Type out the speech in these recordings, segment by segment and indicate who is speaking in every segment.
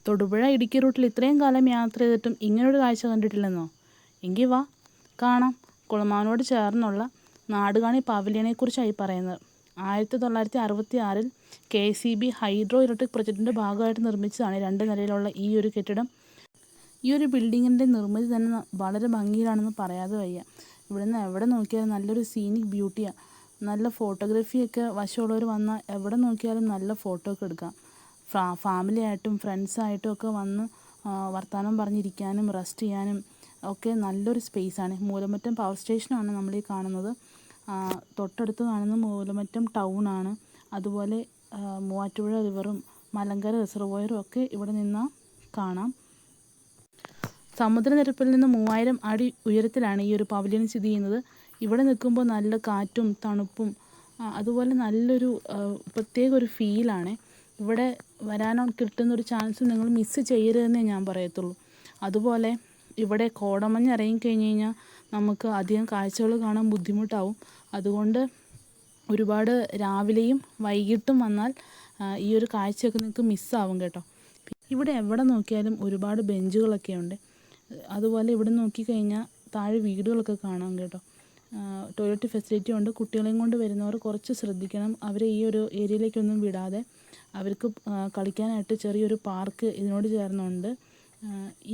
Speaker 1: തൊടുപുഴ ഇടുക്കി റൂട്ടിൽ ഇത്രയും കാലം യാത്ര ചെയ്തിട്ടും ഇങ്ങനൊരു കാഴ്ച കണ്ടിട്ടില്ലെന്നോ? എങ്കിൽ വാ കാണാം. കുളമാനോട് ചേർന്നുള്ള നാടുകാണി പവലിയനെക്കുറിച്ചായി പറയുന്നത്. 1966 KCB ഹൈഡ്രോ ഇലക്ട്രിക് പ്രൊജക്ടിൻ്റെ ഭാഗമായിട്ട് നിർമ്മിച്ചതാണ് 2 നിലയിലുള്ള ഈ ഒരു കെട്ടിടം. ഈ ഒരു ബിൽഡിങ്ങിൻ്റെ നിർമ്മിതി തന്നെ വളരെ ഭംഗിയിലാണെന്ന് പറയാതെ വയ്യ. ഇവിടുന്ന് എവിടെ നോക്കിയാലും നല്ലൊരു സീനിക് ബ്യൂട്ടിയാണ്. നല്ല ഫോട്ടോഗ്രാഫിയൊക്കെ വശമുള്ളവർ വന്നാൽ എവിടെ നോക്കിയാലും നല്ല ഫോട്ടോ ഒക്കെ എടുക്കാം. ഫാമിലി ആയിട്ടും ഫ്രണ്ട്സായിട്ടും ഒക്കെ വന്ന് വർത്തമാനം പറഞ്ഞിരിക്കാനും റെസ്റ്റ് ചെയ്യാനും ഒക്കെ നല്ലൊരു സ്പേസാണ്. മൂലമറ്റം പവർ സ്റ്റേഷനാണ് നമ്മളീ കാണുന്നത്. തൊട്ടടുത്ത് കാണുന്ന മൂലമറ്റം ടൗണാണ്. അതുപോലെ മൂവാറ്റുപുഴ റിവറും മലങ്കര റിസർവോയറും ഒക്കെ ഇവിടെ നിന്നാൽ കാണാം. സമുദ്രനിരപ്പിൽ നിന്ന് 3000 അടി ഉയരത്തിലാണ് ഈ ഒരു പവലിയൻ സ്ഥിതി ചെയ്യുന്നത്. ഇവിടെ നിൽക്കുമ്പോൾ നല്ല കാറ്റും തണുപ്പും അതുപോലെ നല്ലൊരു പ്രത്യേക ഒരു ഫീലാണ്. ഇവിടെ വരാനോ കിട്ടുന്നൊരു ചാൻസ് നിങ്ങൾ മിസ്സ് ചെയ്യരുതെന്നേ ഞാൻ പറയത്തുള്ളൂ. അതുപോലെ ഇവിടെ കോടമഞ്ഞ് ഇറങ്ങിക്കഴിഞ്ഞ് കഴിഞ്ഞാൽ നമുക്ക് അധികം കാഴ്ചകൾ കാണാൻ ബുദ്ധിമുട്ടാവും. അതുകൊണ്ട് ഒരുപാട് രാവിലെയും വൈകിട്ടും വന്നാൽ ഈ ഒരു കാഴ്ചയൊക്കെ നിങ്ങൾക്ക് മിസ്സാവും കേട്ടോ. ഇവിടെ എവിടെ നോക്കിയാലും ഒരുപാട് ബെഞ്ചുകളൊക്കെ ഉണ്ട്. അതുപോലെ ഇവിടെ നോക്കിക്കഴിഞ്ഞാൽ താഴെ വീടുകളൊക്കെ കാണാം കേട്ടോ. ടോയ്ലറ്റ് ഫെസിലിറ്റി ഉണ്ട്. കുട്ടികളെയും കൊണ്ട് വരുന്നവർ കുറച്ച് ശ്രദ്ധിക്കണം. അവരെ ഈ ഒരു ഏരിയയിലേക്കൊന്നും വിടാതെ അവർക്ക് കളിക്കാനായിട്ട് ചെറിയൊരു പാർക്ക് ഇതിനോട് ചേർന്നുണ്ട്.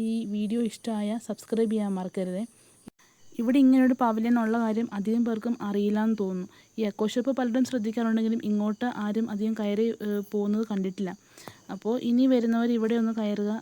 Speaker 1: ഈ വീഡിയോ ഇഷ്ടമായ സബ്സ്ക്രൈബ് ചെയ്യാൻ മറക്കരുത്. ഇവിടെ ഇങ്ങനൊരു പവലിയൻ ഉള്ള കാര്യം അധികം പേർക്കും അറിയില്ലാന്ന് തോന്നുന്നു. ഈ എക്കോ ഷോപ്പ് പലരും ശ്രദ്ധിക്കാറുണ്ടെങ്കിലും ഇങ്ങോട്ട് ആരും അധികം കയറി പോകുന്നത് കണ്ടിട്ടില്ല. അപ്പോൾ ഇനി വരുന്നവർ ഇവിടെ ഒന്ന് കയറുക.